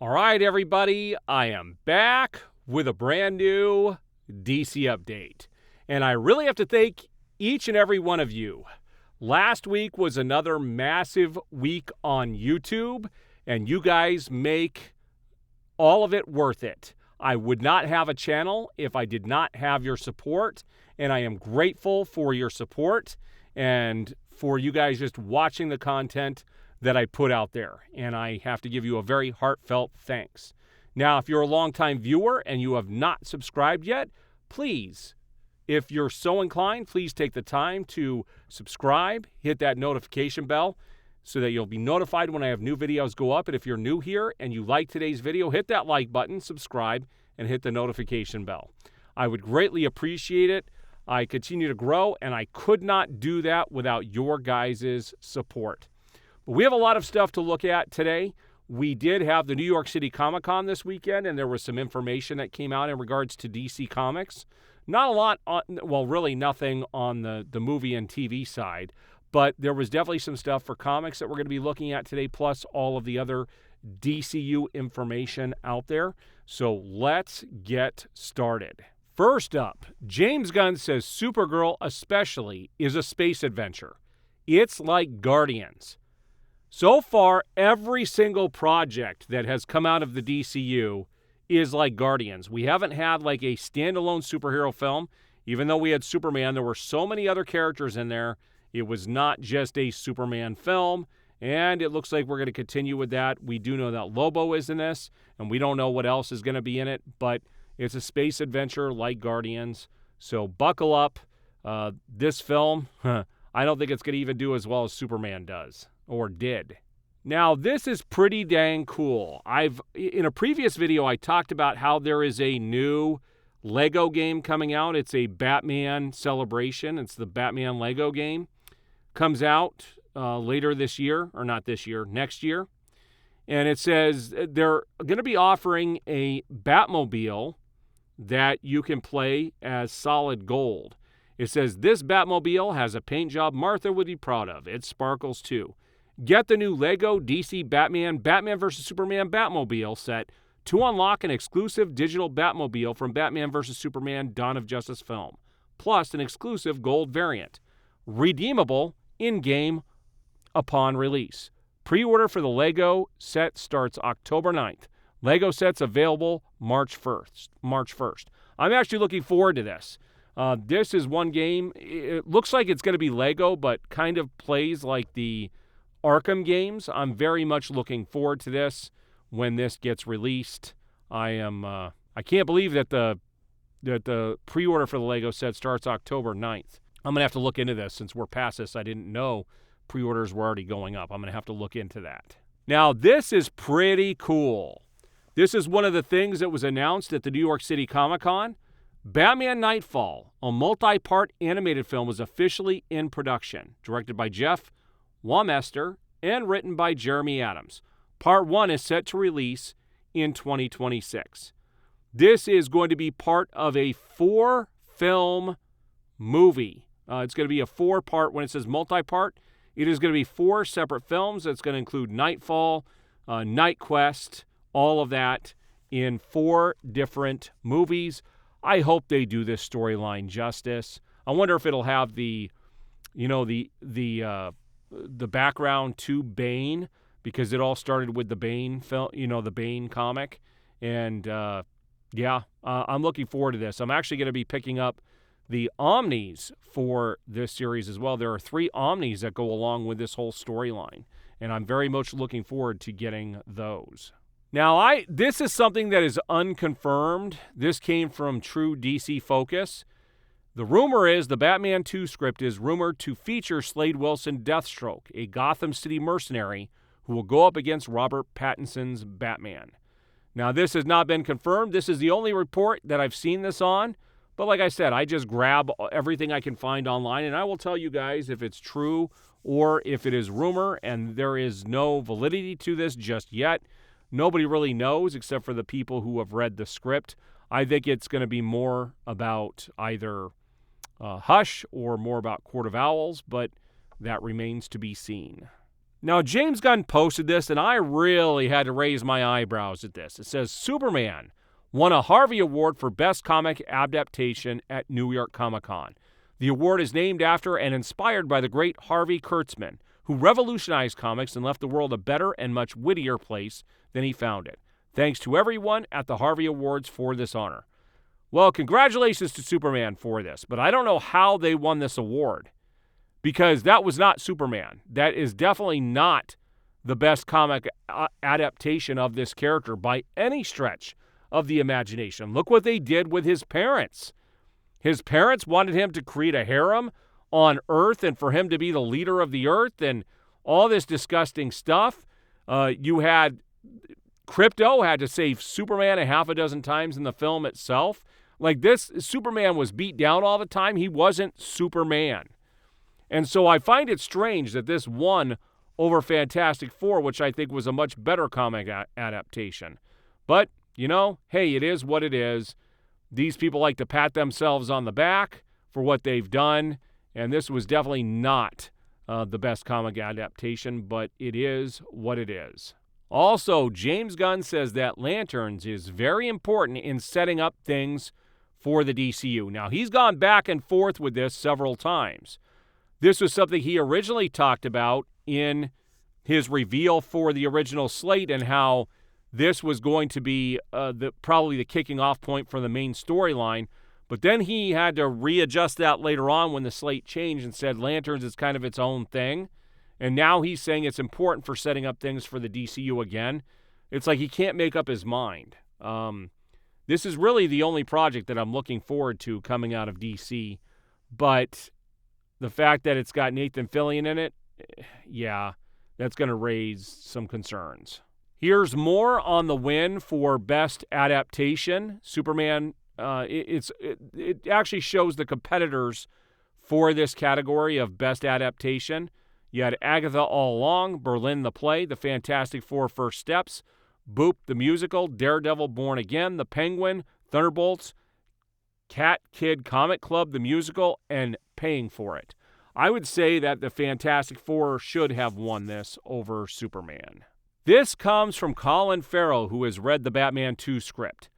All right, everybody, I am back with a brand new DC update. And I really have to thank each and every one of you. Last week was another massive week on YouTube, and you guys make all of it worth it. I would not have a channel if I did not have your support, and I am grateful for your support and for you guys just watching the content that I put out there, and I have to give you a very heartfelt thanks. Now, if you're a longtime viewer and you have not subscribed yet, please, if you're so inclined, please take the time to subscribe, hit that notification bell so that you'll be notified when I have new videos go up. And if you're new here and you like today's video, hit that like button, subscribe, and hit the notification bell. I would greatly appreciate it. I continue to grow, and I could not do that without your guys' support. We have a lot of stuff to look at today. We did have the New York City Comic Con this weekend, and there was some information that came out in regards to DC Comics. Not a lot, really nothing on the movie and TV side, but there was definitely some stuff for comics that we're going to be looking at today, plus all of the other DCU information out there. So let's get started. First up, James Gunn says Supergirl especially is a space adventure. It's like Guardians. So far, every single project that has come out of the DCU is like Guardians. We haven't had like a standalone superhero film. Even though we had Superman, there were so many other characters in there. It was not just a Superman film, and it looks like we're going to continue with that. We do know that Lobo is in this, and we don't know what else is going to be in it, but it's a space adventure like Guardians. So buckle up. This film, I don't think it's going to even do as well as Superman does. Or did. Now, this is pretty dang cool. In a previous video, I talked about how there is a new Lego game coming out. It's a Batman celebration. It's the Batman Lego game. Comes out later this year, or not this year, next year. And it says they're going to be offering a Batmobile that you can play as solid gold. It says this Batmobile has a paint job Martha would be proud of. It sparkles too. Get the new Lego DC Batman vs. Superman Batmobile set to unlock an exclusive digital Batmobile from Batman vs. Superman Dawn of Justice film, plus an exclusive gold variant. Redeemable in-game upon release. Pre-order for the Lego set starts October 9th. Lego sets available March 1st. I'm actually looking forward to this. This is one game. It looks like it's going to be Lego, but kind of plays like the Arkham games. I'm very much looking forward to this when this gets released. I can't believe that the pre-order for the Lego set starts October 9th. I'm going to have to look into this since we're past this. I didn't know pre-orders were already going up. I'm going to have to look into that. Now, this is pretty cool. This is one of the things that was announced at the New York City Comic Con. Batman Nightfall, a multi-part animated film, is officially in production. Directed by Jeff Wamester and written by Jeremy Adams. Part 1 is set to release in 2026. This is going to be part of a 4-film movie. It's going to be a 4-part. When it says multi-part, it is going to be 4 separate films. It's going to include Nightfall, Night Quest, all of that in 4 different movies. I hope they do this storyline justice. I wonder if it'll have the background to Bane, because it all started with the Bane film, the Bane comic. And I'm looking forward to this. I'm actually going to be picking up the Omnis for this series as well. There are 3 Omnis that go along with this whole storyline, and I'm very much looking forward to getting those. Now, this is something that is unconfirmed. This came from True DC Focus. The rumor is the Batman 2 script is rumored to feature Slade Wilson Deathstroke, a Gotham City mercenary who will go up against Robert Pattinson's Batman. Now, this has not been confirmed. This is the only report that I've seen this on. But like I said, I just grab everything I can find online, and I will tell you guys if it's true or if it is rumor, and there is no validity to this just yet. Nobody really knows except for the people who have read the script. I think it's going to be more about either Hush or more about Court of Owls, but that remains to be seen. Now, James Gunn posted this, and I really had to raise my eyebrows at this. It says, Superman won a Harvey Award for Best Comic Adaptation at New York Comic Con. The award is named after and inspired by the great Harvey Kurtzman, who revolutionized comics and left the world a better and much wittier place than he found it. Thanks to everyone at the Harvey Awards for this honor. Well, congratulations to Superman for this, but I don't know how they won this award, because that was not Superman. That is definitely not the best comic adaptation of this character by any stretch of the imagination. Look what they did with his parents. His parents wanted him to create a harem on Earth and for him to be the leader of the Earth and all this disgusting stuff. You had Krypto had to save Superman a half a dozen times in the film itself. Like this, Superman was beat down all the time. He wasn't Superman. And so I find it strange that this won over Fantastic Four, which I think was a much better comic adaptation. But, hey, it is what it is. These people like to pat themselves on the back for what they've done, and this was definitely not the best comic adaptation, but it is what it is. Also, James Gunn says that Lanterns is very important in setting up things for the DCU. Now, he's gone back and forth with this several times. This was something he originally talked about in his reveal for the original slate and how this was going to be probably the kicking off point for the main storyline. But then he had to readjust that later on when the slate changed and said Lanterns is kind of its own thing. And now he's saying it's important for setting up things for the DCU again. It's like he can't make up his mind. This is really the only project that I'm looking forward to coming out of DC. But the fact that it's got Nathan Fillion in it, yeah, that's going to raise some concerns. Here's more on the win for Best Adaptation. Superman, it actually shows the competitors for this category of Best Adaptation. You had Agatha All Along, Berlin the Play, The Fantastic Four First Steps, Boop the Musical, Daredevil Born Again, The Penguin, Thunderbolts, Cat Kid Comic Club, the musical, and Paying for It. I would say that the Fantastic Four should have won this over Superman. This comes from Colin Farrell, who has read the Batman 2 script.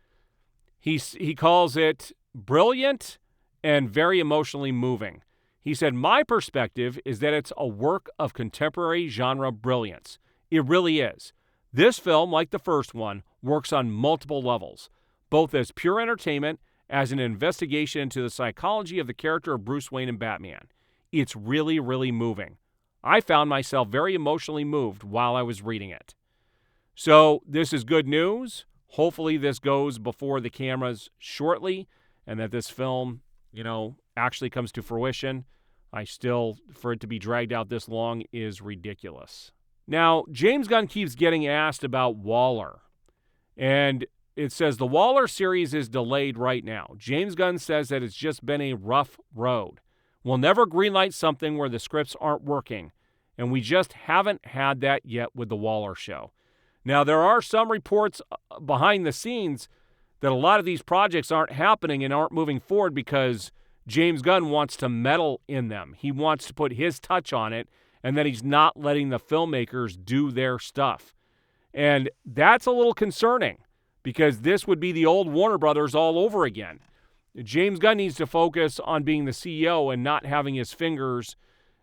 He calls it brilliant and very emotionally moving. He said, my perspective is that it's a work of contemporary genre brilliance. It really is. This film, like the first one, works on multiple levels, both as pure entertainment, as an investigation into the psychology of the character of Bruce Wayne and Batman. It's really, really moving. I found myself very emotionally moved while I was reading it. So this is good news. Hopefully this goes before the cameras shortly and that this film, actually comes to fruition. For it to be dragged out this long is ridiculous. Now, James Gunn keeps getting asked about Waller. And it says the Waller series is delayed right now. James Gunn says that it's just been a rough road. We'll never greenlight something where the scripts aren't working. And we just haven't had that yet with the Waller show. Now, there are some reports behind the scenes that a lot of these projects aren't happening and aren't moving forward because James Gunn wants to meddle in them. He wants to put his touch on it, and that he's not letting the filmmakers do their stuff. And that's a little concerning because this would be the old Warner Brothers all over again. James Gunn needs to focus on being the CEO and not having his fingers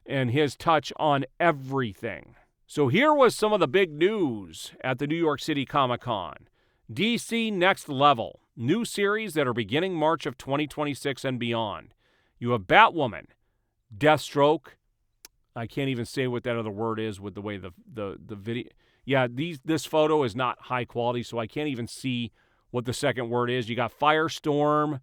and his touch on everything. So here was some of the big news at the New York City Comic Con. DC Next Level, new series that are beginning March of 2026 and beyond. You have Batwoman, Deathstroke. I can't even say what that other word is with the way the video. Yeah, this photo is not high quality, so I can't even see what the second word is. You got Firestorm.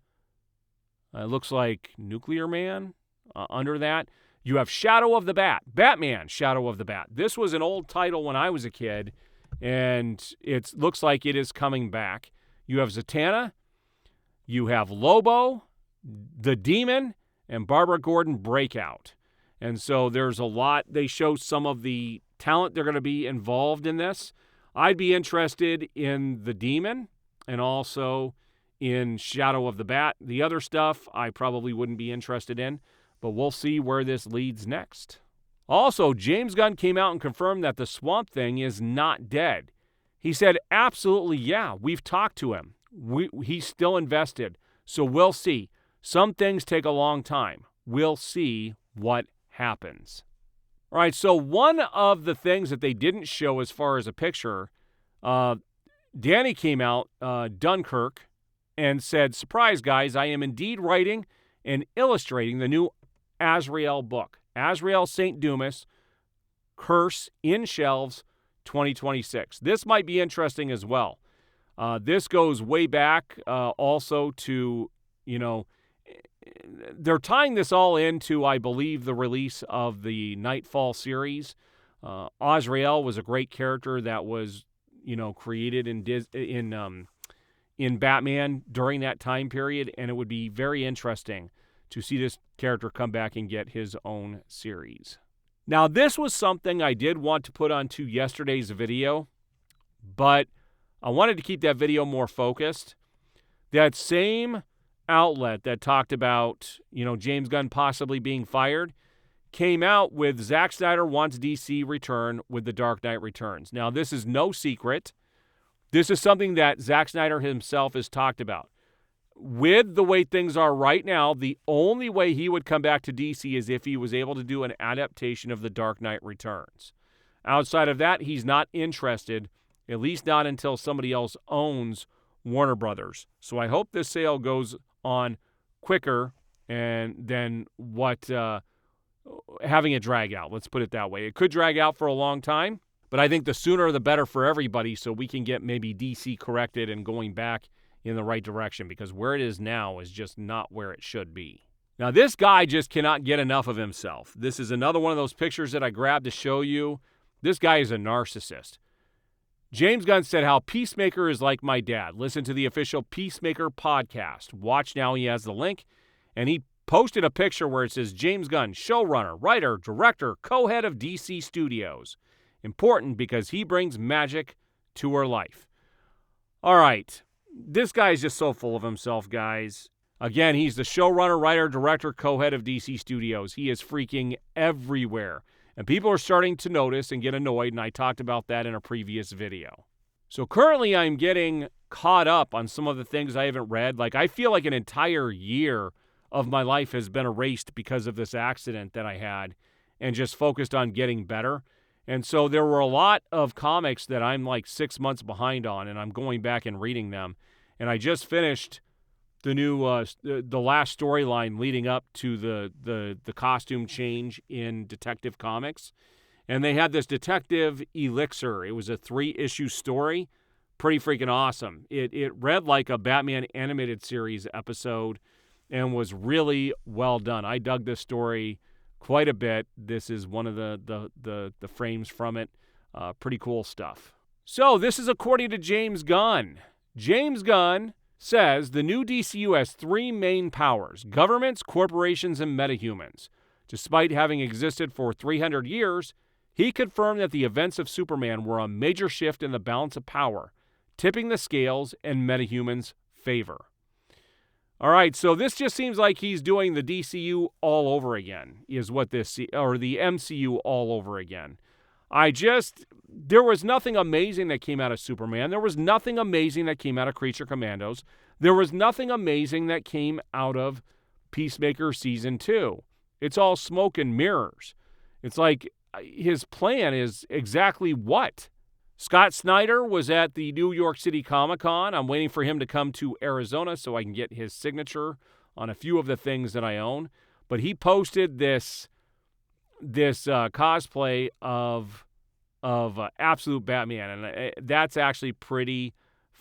It looks like Nuclear Man under that. You have Shadow of the Bat, Batman, Shadow of the Bat. This was an old title when I was a kid, and it looks like it is coming back. You have Zatanna, you have Lobo, the Demon, and Barbara Gordon Breakout. And so there's a lot. They show some of the talent they're going to be involved in this. I'd be interested in the Demon and also in Shadow of the Bat. The other stuff I probably wouldn't be interested in, but we'll see where this leads next. Also, James Gunn came out and confirmed that the Swamp Thing is not dead. He said, absolutely, yeah, we've talked to him. He's still invested. So we'll see. Some things take a long time. We'll see what happens. All right, so one of the things that they didn't show as far as a picture, Danny came out, Dunkirk, and said, surprise, guys, I am indeed writing and illustrating the new Azrael book. Azrael St. Dumas, Curse in Shelves, 2026. This might be interesting as well. This goes way back also to, they're tying this all into, I believe, the release of the Nightfall series. Azrael was a great character that was, created in Batman during that time period, and it would be very interesting to see this character come back and get his own series. Now, this was something I did want to put onto yesterday's video, but I wanted to keep that video more focused. That same outlet that talked about, James Gunn possibly being fired came out with Zack Snyder wants DC return with The Dark Knight Returns. Now, this is no secret. This is something that Zack Snyder himself has talked about. With the way things are right now, the only way he would come back to DC is if he was able to do an adaptation of The Dark Knight Returns. Outside of that, he's not interested, at least not until somebody else owns Warner Brothers. So I hope this sale goes on quicker than what having it drag out. Let's put it that way. It could drag out for a long time, but I think the sooner the better for everybody so we can get maybe DC corrected and going back in the right direction, because where it is now is just not where it should be. Now, this guy just cannot get enough of himself. This is another one of those pictures that I grabbed to show you. This guy is a narcissist. James Gunn said how Peacemaker is like my dad. Listen to the official Peacemaker podcast. Watch now, he has the link. And he posted a picture where it says James Gunn, showrunner, writer, director, co-head of DC Studios. Important because he brings magic to her life. All right. This guy is just so full of himself, guys. Again, he's the showrunner, writer, director, co-head of DC Studios. He is freaking everywhere. And people are starting to notice and get annoyed, and I talked about that in a previous video. So currently I'm getting caught up on some of the things I haven't read. Like, I feel like an entire year of my life has been erased because of this accident that I had and just focused on getting better. And so there were a lot of comics that I'm like 6 months behind on, and I'm going back and reading them. And I just finished the new, the last storyline leading up to the costume change in Detective Comics. And they had this Detective Elixir. It was a 3-issue story. Pretty freaking awesome. It read like a Batman animated series episode and was really well done. I dug this story quite a bit. This is one of the frames from it. Pretty cool stuff. So this is according to James Gunn. James Gunn says the new DCU has 3 main powers: governments, corporations, and metahumans. Despite having existed for 300 years, he confirmed that the events of Superman were a major shift in the balance of power, tipping the scales in metahumans' favor. All right, so this just seems like he's doing the DCU all over again, is what this, or the MCU all over again. There was nothing amazing that came out of Superman. There was nothing amazing that came out of Creature Commandos. There was nothing amazing that came out of Peacemaker Season 2. It's all smoke and mirrors. It's like his plan is exactly what? Scott Snyder was at the New York City Comic-Con. I'm waiting for him to come to Arizona so I can get his signature on a few of the things that I own. But he posted this cosplay of Absolute Batman, and that's actually pretty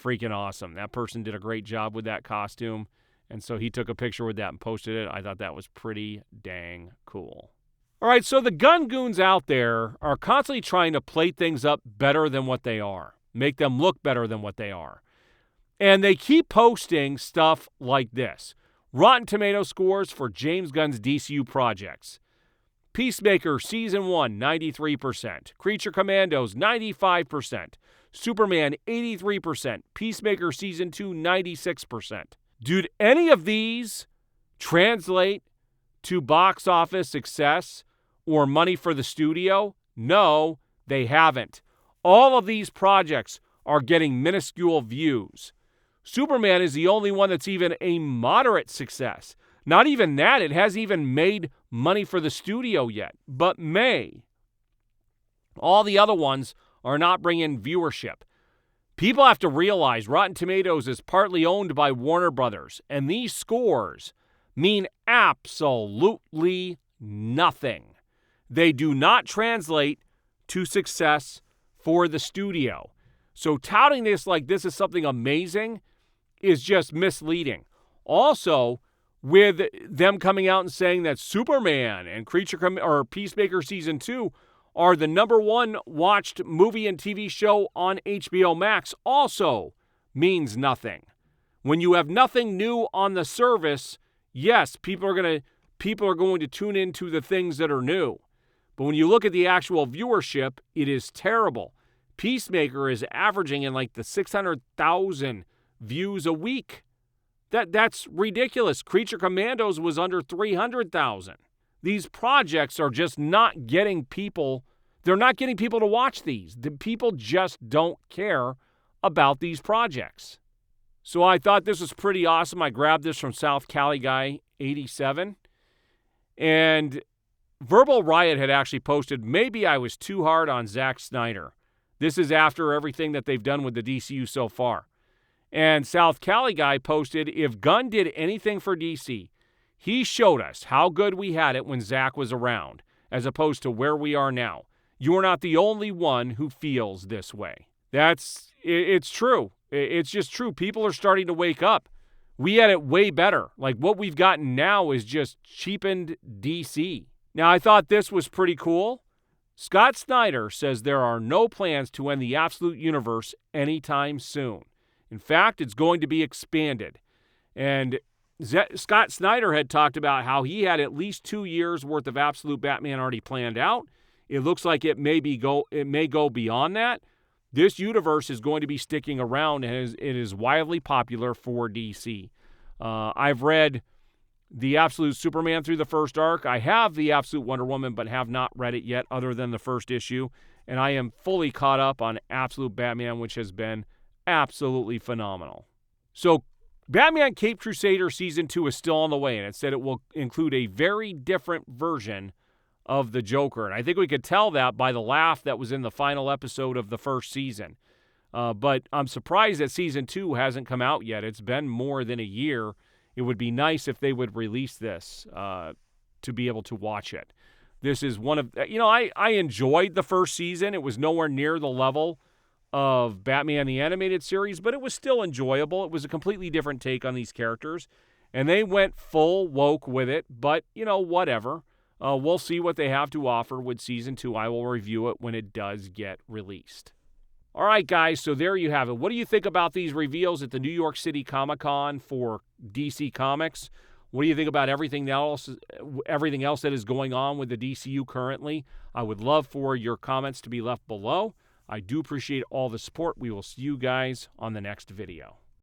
freaking awesome. That person did a great job with that costume, and so he took a picture with that and posted it. I thought that was pretty dang cool. All right, so the gun goons out there are constantly trying to play things up better than what they are, make them look better than what they are. And they keep posting stuff like this. Rotten Tomato scores for James Gunn's DCU projects. Peacemaker Season 1, 93%. Creature Commandos, 95%. Superman, 83%. Peacemaker Season 2, 96%. Did any of these translate to box office success or money for the studio? No, they haven't. All of these projects are getting minuscule views. Superman is the only one that's even a moderate success. Not even that. It hasn't even made money for the studio yet, but may. All the other ones are not bringing viewership. People have to realize Rotten Tomatoes is partly owned by Warner Brothers, and these scores mean absolutely nothing. They do not translate to success for the studio. So touting this like this is something amazing is just misleading. Also, with them coming out and saying that Superman and Peacemaker Season 2 are the #1 watched movie and TV show on HBO Max also means nothing. When you have nothing new on the service, yes, people are going to tune into the things that are new. But when you look at the actual viewership, it is terrible. Peacemaker is averaging in like the 600,000 views a week. That's ridiculous. Creature Commandos was under 300,000. These projects are just not getting people. They're not getting people to watch these. The people just don't care about these projects. So I thought this was pretty awesome. I grabbed this from South Cali Guy 87. And Verbal Riot had actually posted, maybe I was too hard on Zack Snyder. This is after everything that they've done with the DCU so far. And South Cali Guy posted, if Gunn did anything for DC, he showed us how good we had it when Zack was around, as opposed to where we are now. You're not the only one who feels this way. It's true. It's just true. People are starting to wake up. We had it way better. Like what we've gotten now is just cheapened DC. Now, I thought this was pretty cool. Scott Snyder says there are no plans to end the Absolute Universe anytime soon. In fact, it's going to be expanded. And Scott Snyder had talked about how he had at least 2 years worth of Absolute Batman already planned out. It looks like it may go beyond that. This universe is going to be sticking around, and it is wildly popular for DC. I've read the Absolute Superman through the first arc. I have the Absolute Wonder Woman, but have not read it yet other than the first issue. And I am fully caught up on Absolute Batman, which has been absolutely phenomenal. So Batman Caped Crusader Season 2 is still on the way, and it said it will include a very different version of the Joker. And I think we could tell that by the laugh that was in the final episode of the first season. But I'm surprised that Season 2 hasn't come out yet. It's been more than a year. It would be nice if they would release this to be able to watch it. This is one of, I enjoyed the first season. It was nowhere near the level of Batman the Animated Series, but it was still enjoyable. It was a completely different take on these characters, and they went full woke with it, but, whatever. We'll see what they have to offer with Season 2. I will review it when it does get released. All right, guys, so there you have it. What do you think about these reveals at the New York City Comic-Con for DC Comics? What do you think about everything else that is going on with the DCU currently? I would love for your comments to be left below. I do appreciate all the support. We will see you guys on the next video.